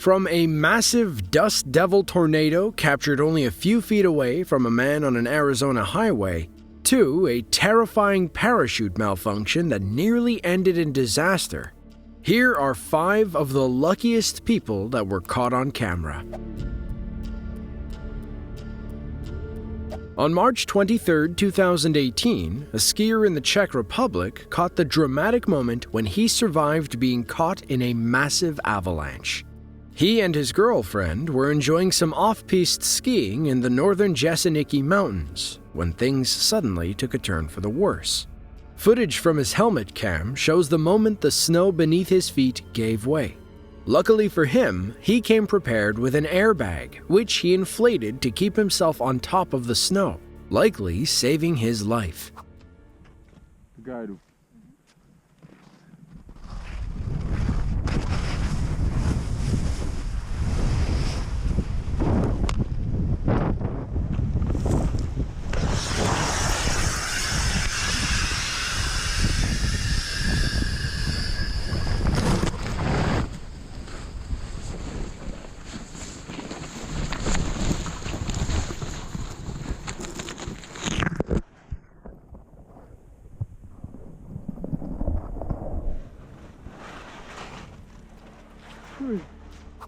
From a massive dust devil tornado captured only a few feet away from a man on an Arizona highway, to a terrifying parachute malfunction that nearly ended in disaster, here are 5 of the luckiest people that were caught on camera. On March 23, 2018, a skier in the Czech Republic caught the dramatic moment when he survived being caught in a massive avalanche. He and his girlfriend were enjoying some off-piste skiing in the northern Jeseniki Mountains when things suddenly took a turn for the worse. Footage from his helmet cam shows the moment the snow beneath his feet gave way. Luckily for him, he came prepared with an airbag, which he inflated to keep himself on top of the snow, likely saving his life.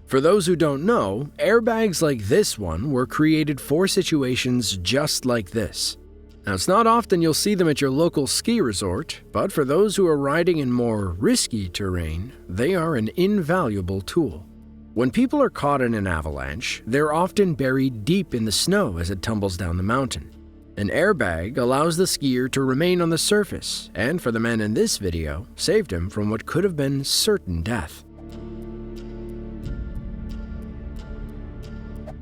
For those who don't know, airbags like this one were created for situations just like this. Now, it's not often you'll see them at your local ski resort, but for those who are riding in more risky terrain, they are an invaluable tool. When people are caught in an avalanche, they're often buried deep in the snow as it tumbles down the mountain. An airbag allows the skier to remain on the surface, and for the man in this video, saved him from what could have been certain death.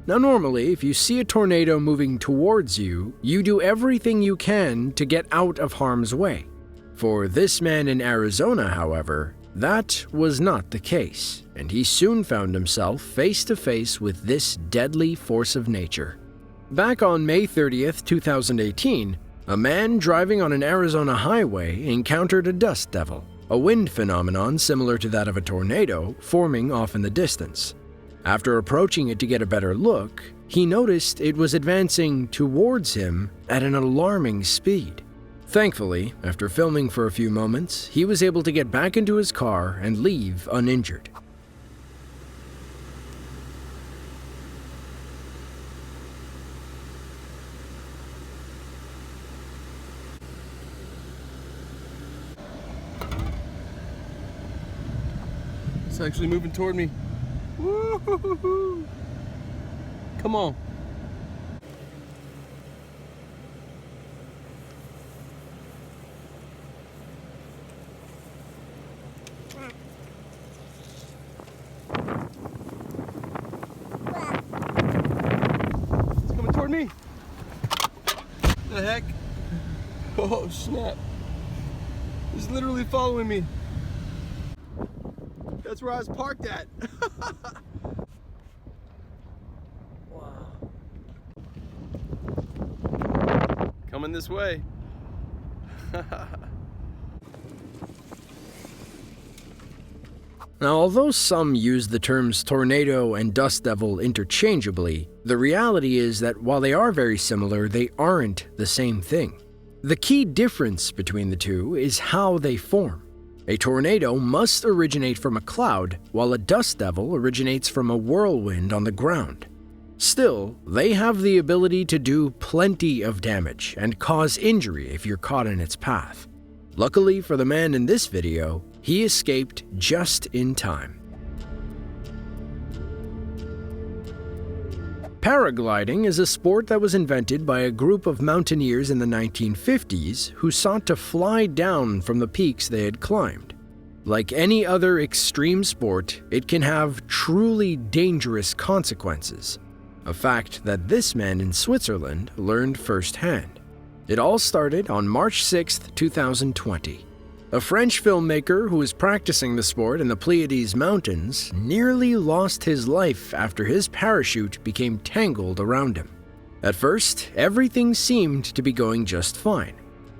Now normally, if you see a tornado moving towards you, you do everything you can to get out of harm's way. For this man in Arizona, however, that was not the case, and he soon found himself face to face with this deadly force of nature. Back on May 30th, 2018, a man driving on an Arizona highway encountered a dust devil, a wind phenomenon similar to that of a tornado forming off in the distance. After approaching it to get a better look, he noticed it was advancing towards him at an alarming speed. Thankfully, after filming for a few moments, he was able to get back into his car and leave uninjured. It's actually moving toward me. Woo-hoo-hoo-hoo. Come on. It's coming toward me. The heck? Oh, snap. It's literally following me. That's where I was parked at. Wow. Coming this way. Now, although some use the terms tornado and dust devil interchangeably, the reality is that while they are very similar, they aren't the same thing. The key difference between the two is how they form. A tornado must originate from a cloud, while a dust devil originates from a whirlwind on the ground. Still, they have the ability to do plenty of damage and cause injury if you're caught in its path. Luckily for the man in this video, he escaped just in time. Paragliding is a sport that was invented by a group of mountaineers in the 1950s who sought to fly down from the peaks they had climbed. Like any other extreme sport, it can have truly dangerous consequences, a fact that this man in Switzerland learned firsthand. It all started on March 6, 2020. A French filmmaker who was practicing the sport in the Pleiades Mountains nearly lost his life after his parachute became tangled around him. At first, everything seemed to be going just fine.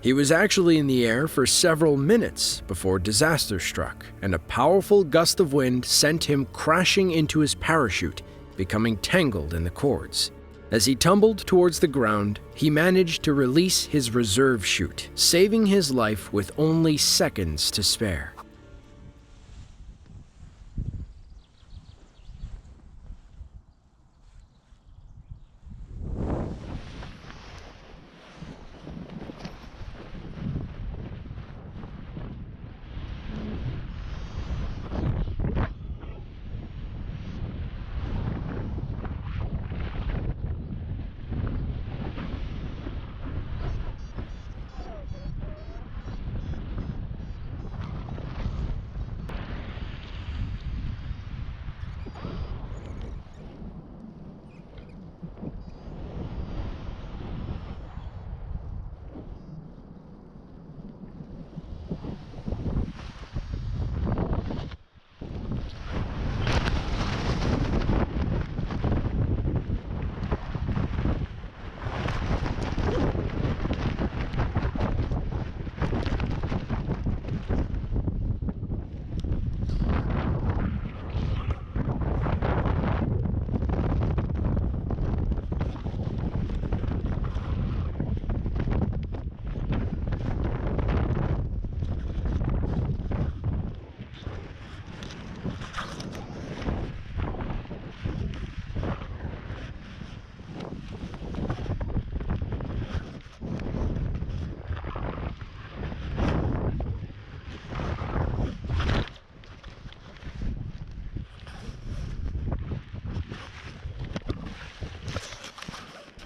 He was actually in the air for several minutes before disaster struck, and a powerful gust of wind sent him crashing into his parachute, becoming tangled in the cords. As he tumbled towards the ground, he managed to release his reserve chute, saving his life with only seconds to spare.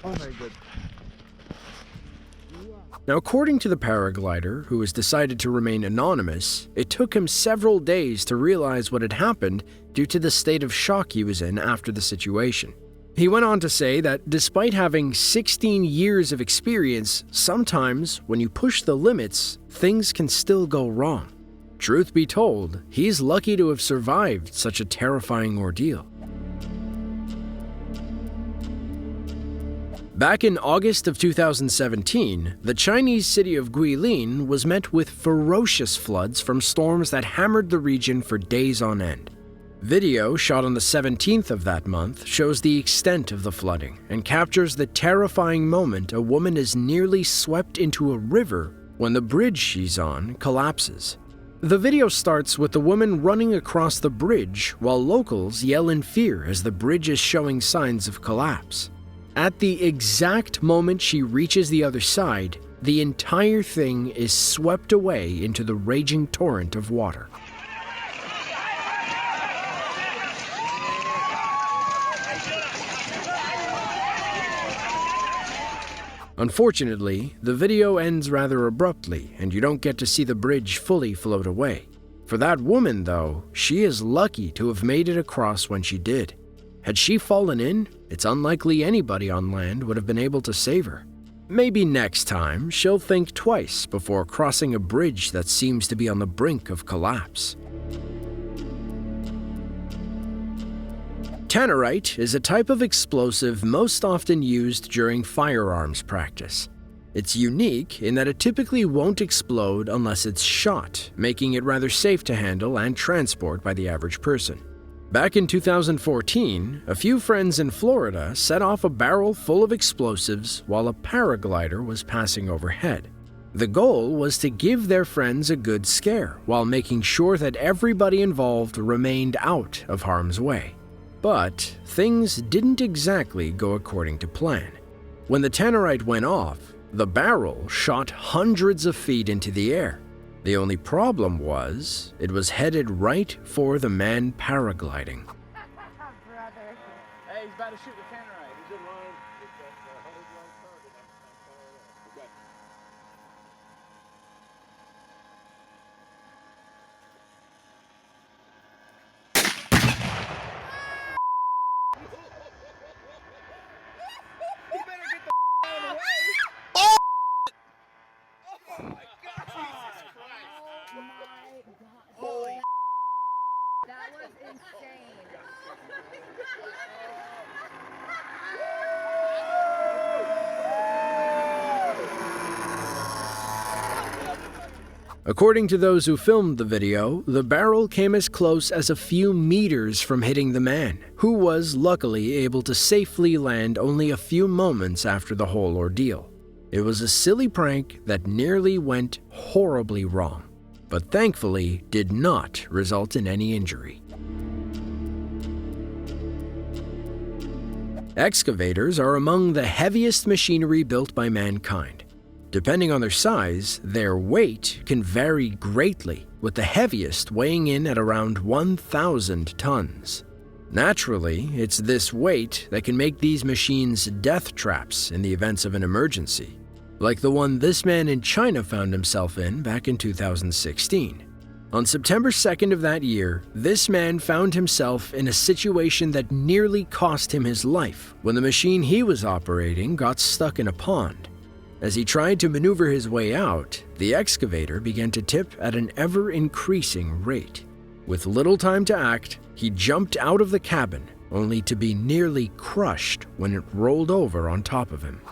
Oh, very good. Now, according to the paraglider, who has decided to remain anonymous, it took him several days to realize what had happened due to the state of shock he was in after the situation. He went on to say that despite having 16 years of experience, sometimes when you push the limits, things can still go wrong. Truth be told, he's lucky to have survived such a terrifying ordeal. Back in August of 2017, the Chinese city of Guilin was met with ferocious floods from storms that hammered the region for days on end. Video shot on the 17th of that month shows the extent of the flooding and captures the terrifying moment a woman is nearly swept into a river when the bridge she's on collapses. The video starts with the woman running across the bridge while locals yell in fear as the bridge is showing signs of collapse. At the exact moment she reaches the other side, the entire thing is swept away into the raging torrent of water. Unfortunately, the video ends rather abruptly and you don't get to see the bridge fully float away. For that woman, though, she is lucky to have made it across when she did. Had she fallen in, it's unlikely anybody on land would have been able to save her. Maybe next time she'll think twice before crossing a bridge that seems to be on the brink of collapse. Tannerite is a type of explosive most often used during firearms practice. It's unique in that it typically won't explode unless it's shot, making it rather safe to handle and transport by the average person. Back in 2014, a few friends in Florida set off a barrel full of explosives while a paraglider was passing overhead. The goal was to give their friends a good scare while making sure that everybody involved remained out of harm's way. But things didn't exactly go according to plan. When the Tannerite went off, the barrel shot hundreds of feet into the air. The only problem was, it was headed right for the man paragliding. Brother. Hey, he's about to shoot the Tannerite. He's in line. It's a 100-yard target. Okay. He better get the out of the way. Oh! Oh my God! Jesus Christ! Oh my God. Holy! That was insane. According to those who filmed the video, the barrel came as close as a few meters from hitting the man, who was luckily able to safely land only a few moments after the whole ordeal. It was a silly prank that nearly went horribly wrong, but thankfully did not result in any injury. Excavators are among the heaviest machinery built by mankind. Depending on their size, their weight can vary greatly, with the heaviest weighing in at around 1,000 tons. Naturally, it's this weight that can make these machines death traps in the events of an emergency, like the one this man in China found himself in back in 2016. On September 2nd of that year, this man found himself in a situation that nearly cost him his life when the machine he was operating got stuck in a pond. As he tried to maneuver his way out, the excavator began to tip at an ever-increasing rate. With little time to act, he jumped out of the cabin, only to be nearly crushed when it rolled over on top of him.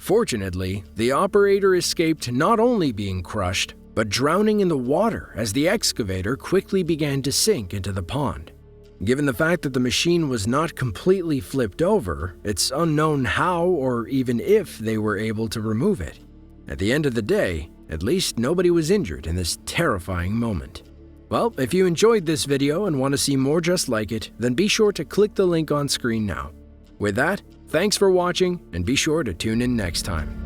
Fortunately, the operator escaped not only being crushed, but drowning in the water as the excavator quickly began to sink into the pond. Given the fact that the machine was not completely flipped over, it's unknown how or even if they were able to remove it. At the end of the day, at least nobody was injured in this terrifying moment. Well, if you enjoyed this video and want to see more just like it, then be sure to click the link on screen now. With that, thanks for watching, and be sure to tune in next time.